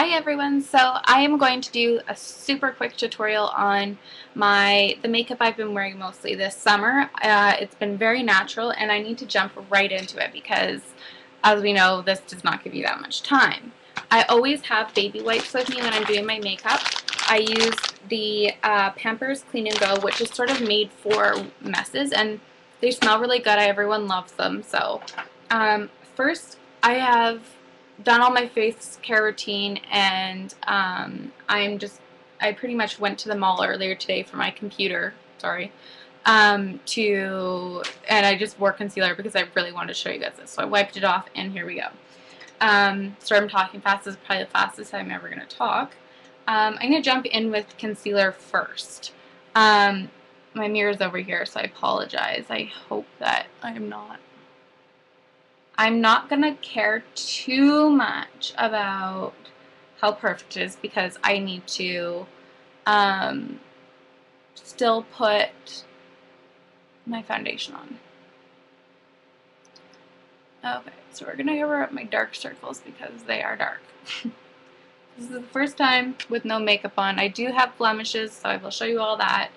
Hi everyone, so I am going to do a super quick tutorial on the makeup I've been wearing mostly this summer. It's been very natural and I need to jump right into it because, as we know, this does not give you that much time. I always have baby wipes with me when I'm doing my makeup. I use the Pampers Clean and Go, which is sort of made for messes, and they smell really good. Everyone loves them. So first I have done all my face care routine, and I pretty much went to the mall earlier today for my computer, sorry, and I just wore concealer because I really wanted to show you guys this. So I wiped it off, and here we go. Sorry I'm talking fast. This is probably the fastest I'm ever going to talk. I'm going to jump in with concealer first. My mirror's over here, so I apologize. I hope that I'm not going to care too much about how perfect it is because I need to still put my foundation on. Okay, so we're going to cover up my dark circles because they are dark. This is the first time with no makeup on. I do have blemishes, so I will show you all that.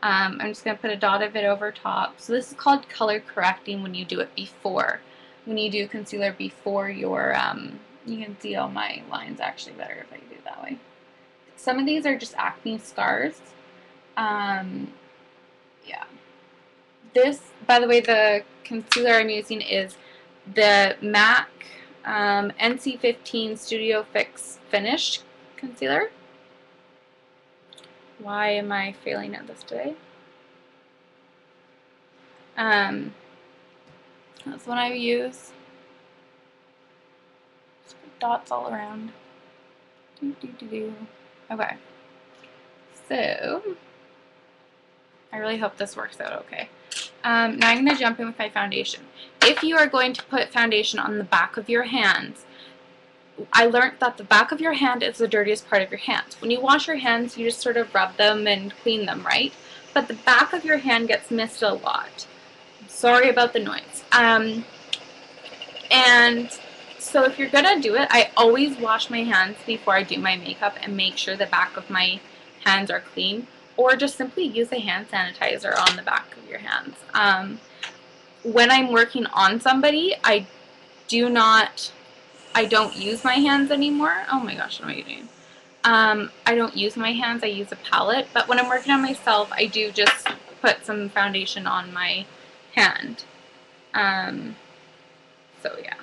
I'm just going to put a dot of it over top. So this is called color correcting when you do it before. When you do concealer before your, you can see all my lines actually better if I do it that way. Some of these are just acne scars. Yeah. This, by the way, the concealer I'm using is the MAC NC15 Studio Fix Finish Concealer. Why am I failing at this today? That's what I use. Just put dots all around. Okay. So, I really hope this works out okay. Now I'm going to jump in with my foundation. If you are going to put foundation on the back of your hands, I learned that the back of your hand is the dirtiest part of your hands. When you wash your hands, you just sort of rub them and clean them, right? But the back of your hand gets missed a lot. Sorry about the noise. And so if you're going to do it, I always wash my hands before I do my makeup and make sure the back of my hands are clean. Or just simply use a hand sanitizer on the back of your hands. When I'm working on somebody, I don't use my hands anymore. Oh my gosh, what am I doing? I don't use my hands, I use a palette. But when I'm working on myself, I do just put some foundation on my hand. So yeah.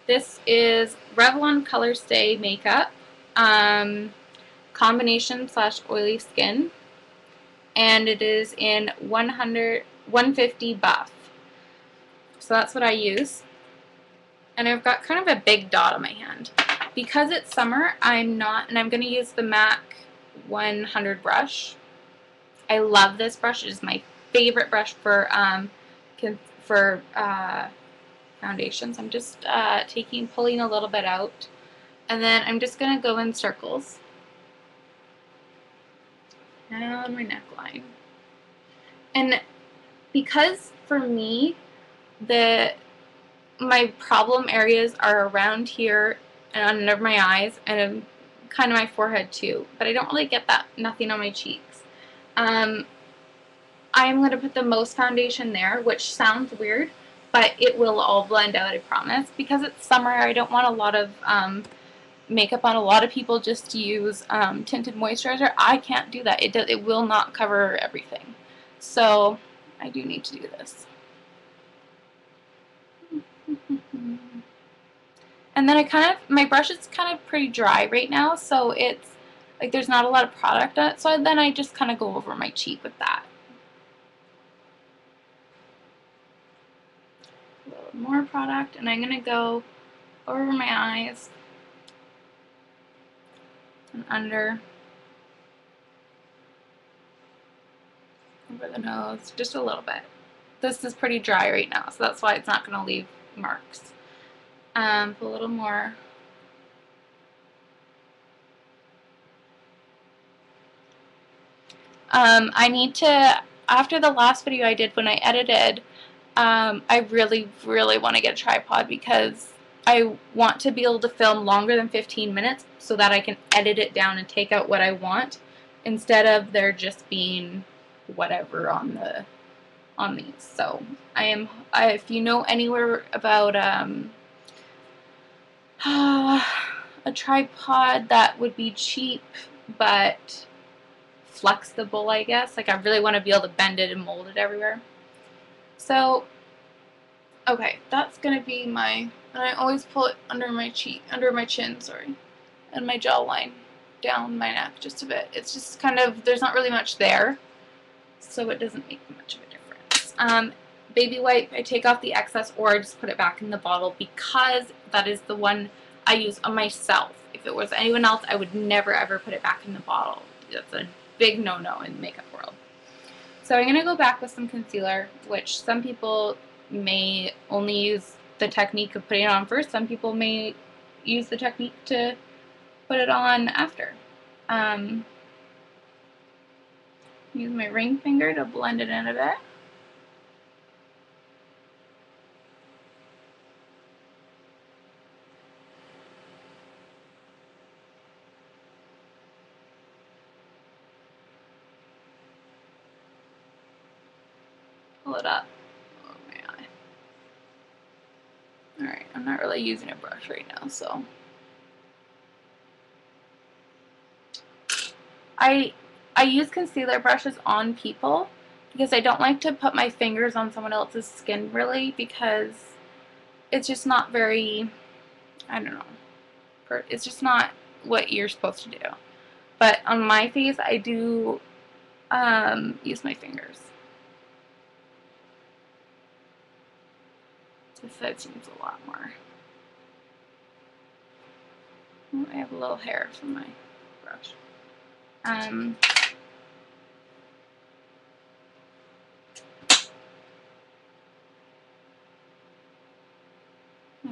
This is Revlon Color Stay Makeup. Combination / oily skin. And it is in 150 buff. So that's what I use. And I've got kind of a big dot on my hand. Because it's summer, and I'm going to use the MAC 100 brush. I love this brush. It is my favorite brush for foundations. I'm just pulling a little bit out. And then I'm just going to go in circles. Down my neckline. And because for me, my problem areas are around here and under my eyes and kind of my forehead too, but I don't really get nothing on my cheeks. I'm going to put the most foundation there, which sounds weird, but it will all blend out, I promise. Because it's summer, I don't want a lot of makeup on. A lot of people just use tinted moisturizer. I can't do that. It will not cover everything. So I do need to do this. And then my brush is kind of pretty dry right now, so it's like there's not a lot of product on it, so then I just kind of go over my cheek with that. A little more product, and I'm going to go over my eyes and under, over the nose, just a little bit. This is pretty dry right now, so that's why it's not going to leave marks. Put a little more. I need to, after the last video I did when I edited, I really, really want to get a tripod because I want to be able to film longer than 15 minutes so that I can edit it down and take out what I want instead of there just being whatever on these. So if you know anywhere about a tripod that would be cheap but flexible, I guess. Like I really want to be able to bend it and mold it everywhere. So, okay, that's gonna be my, and I always pull it under my chin, sorry, and my jawline, down my neck just a bit. It's just kind of, there's not really much there, so it doesn't make much of a difference. Baby wipe, I take off the excess or I just put it back in the bottle because that is the one I use on myself. If it was anyone else, I would never ever put it back in the bottle. That's a big no-no in the makeup world. So I'm going to go back with some concealer, which some people may only use the technique of putting it on first. Some people may use the technique to put it on after. Use my ring finger to blend it in a bit. Pull it up over my eye. Alright, I'm not really using a brush right now, so. I use concealer brushes on people because I don't like to put my fingers on someone else's skin really because it's just not very, I don't know, it's just not what you're supposed to do. But on my face, I do use my fingers. This side seems a lot more. Oh, I have a little hair from my brush. I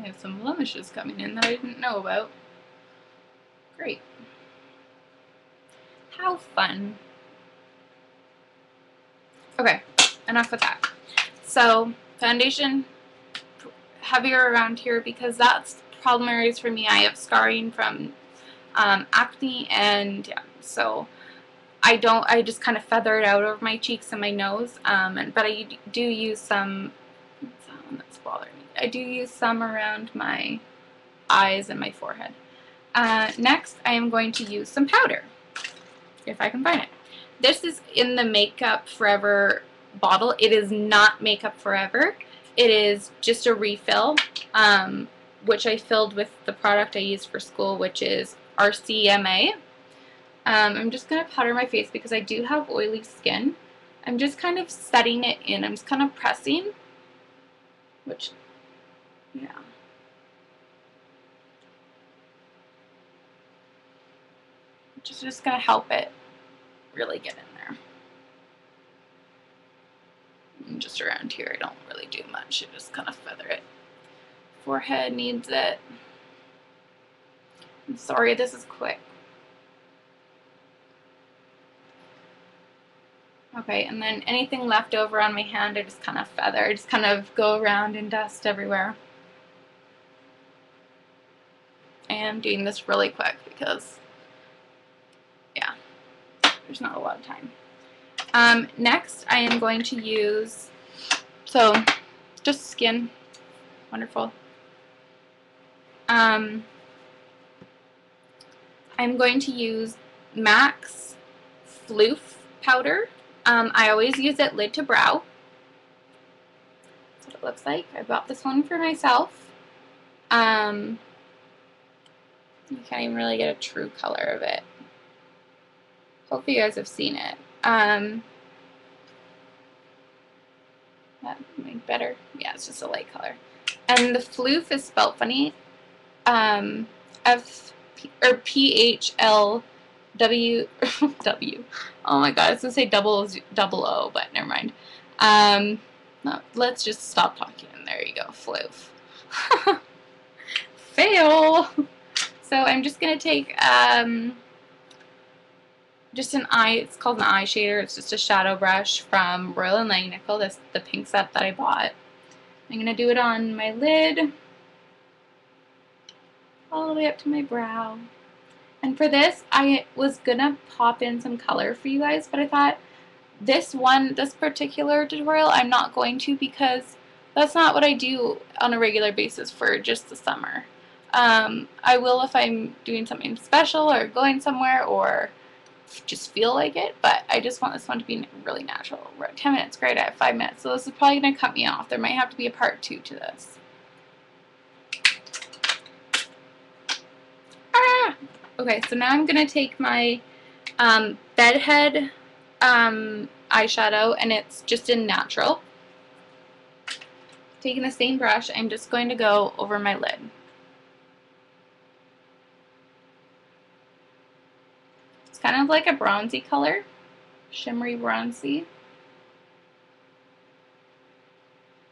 have some blemishes coming in that I didn't know about. Great. How fun. Okay, enough with that. So, foundation, heavier around here because that's problem areas for me. I have scarring from acne, and yeah, so I just kind of feather it out over my cheeks and my nose, but I do use some, that's bothering me. I do use some around my eyes and my forehead. Next, I am going to use some powder, if I can find it. This is in the Makeup Forever bottle. It is not Makeup Forever. It is just a refill, which I filled with the product I used for school, which is RCMA. I'm just going to powder my face because I do have oily skin. I'm just kind of setting it in. I'm just kind of pressing, which, yeah. Just going to help it really get in there. And just around here, I don't really do much. I just kind of feather it. Forehead needs it. I'm sorry, this is quick. Okay, and then anything left over on my hand, I just kind of feather. I just kind of go around and dust everywhere. I am doing this really quick because, yeah, there's not a lot of time. Next, I am going to use, so just skin, wonderful. I'm going to use MAC's Floof powder. I always use it lid to brow. That's what it looks like. I bought this one for myself. You can't even really get a true color of it. Hopefully you guys have seen it. That make better. Yeah, it's just a light color. And the Floof is spelled funny. P-H-L-W W. Oh my god, I was gonna say double O, but never mind. No, let's just stop talking. And there you go, Floof. Fail. So I'm just gonna take just an it's called an eye shader. It's just a shadow brush from Royal & Langnickel, the pink set that I bought. I'm gonna do it on my lid. all the way up to my brow. And for this, I was gonna pop in some color for you guys, but I thought this particular tutorial, I'm not going to, because that's not what I do on a regular basis for just the summer. I will if I'm doing something special or going somewhere or just feel like it, but I just want this one to be really natural. We're at 10 minutes, great, I have 5 minutes, so this is probably going to cut me off. There might have to be a part 2 to this. Ah! Okay, so now I'm going to take my Bedhead eyeshadow, and it's just in natural. Taking the same brush, I'm just going to go over my lid. It's kind of like a bronzy color, shimmery bronzy.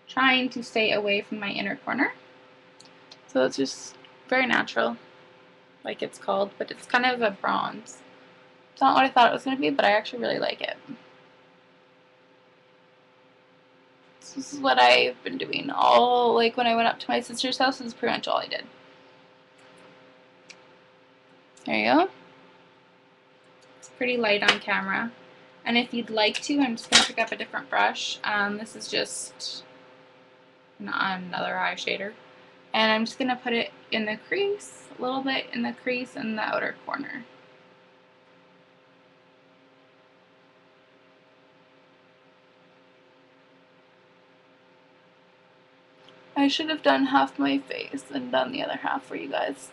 Trying to stay away from my inner corner. So it's just very natural, like it's called, but it's kind of a bronze. It's not what I thought it was going to be, but I actually really like it. So this is what I've been doing all, like when I went up to my sister's house, this is pretty much all I did. There you go. It's pretty light on camera. And if you'd like to, I'm just going to pick up a different brush. This is just another eye shader. And I'm just going to put it in the crease, a little bit in the crease and the outer corner. I should have done half my face and done the other half for you guys.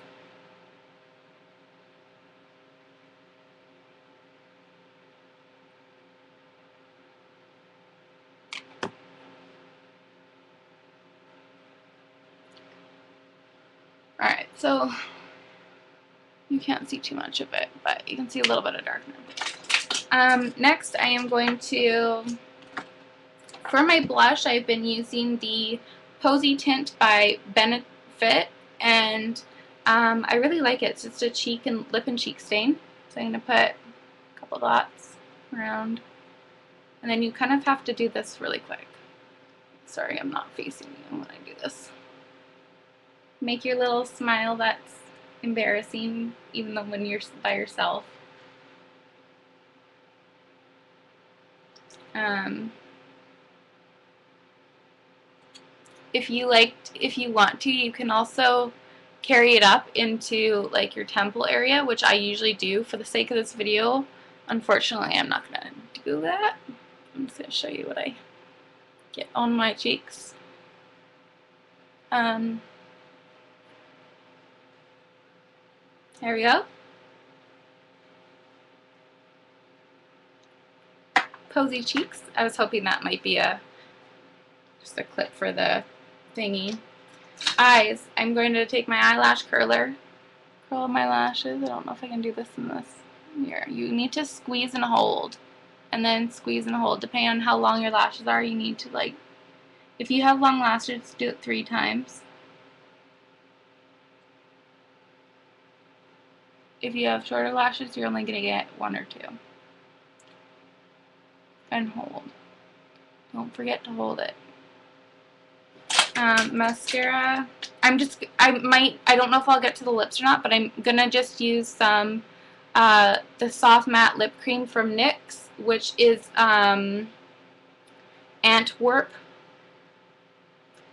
Alright, so you can't see too much of it, but you can see a little bit of darkening. Next, I am going to, for my blush, I've been using the Posy Tint by Benefit, and I really like it. It's just a cheek and lip and cheek stain. So I'm going to put a couple dots around, and then you kind of have to do this really quick. Sorry, I'm not facing you when I do this. Make your little smile that's embarrassing, even though when you're by yourself. If you want to, you can also carry it up into like your temple area, which I usually do for the sake of this video. Unfortunately, I'm not going to do that. I'm just going to show you what I get on my cheeks. There we go. Posy cheeks. I was hoping that might be just a clip for the thingy. Eyes. I'm going to take my eyelash curler, curl my lashes. I don't know if I can do this in this. Here, you need to squeeze and hold, and then squeeze and hold. Depending on how long your lashes are, you need to, like, if you have long lashes, do it 3 times. If you have shorter lashes, you're only going to get 1 or 2. And hold. Don't forget to hold it. Mascara. I don't know if I'll get to the lips or not, but I'm gonna just use some the soft matte lip cream from NYX, which is Antwerp.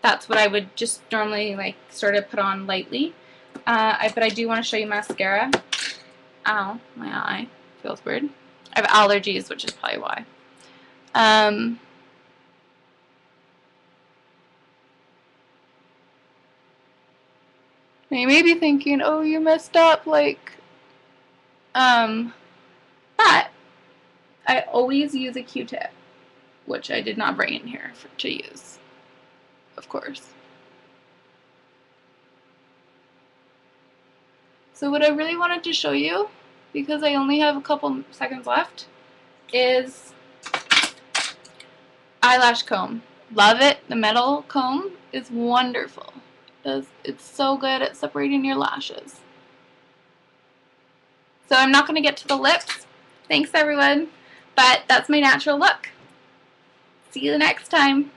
That's what I would just normally like sort of put on lightly. But I do want to show you mascara. Ow, my eye feels weird. I have allergies, which is probably why. You may be thinking, oh, you messed up, like, but I always use a Q-tip, which I did not bring in here to use, of course. So what I really wanted to show you, because I only have a couple seconds left, is eyelash comb. Love it. The metal comb is wonderful. It's so good at separating your lashes. So I'm not going to get to the lips. Thanks everyone. But that's my natural look. See you next time.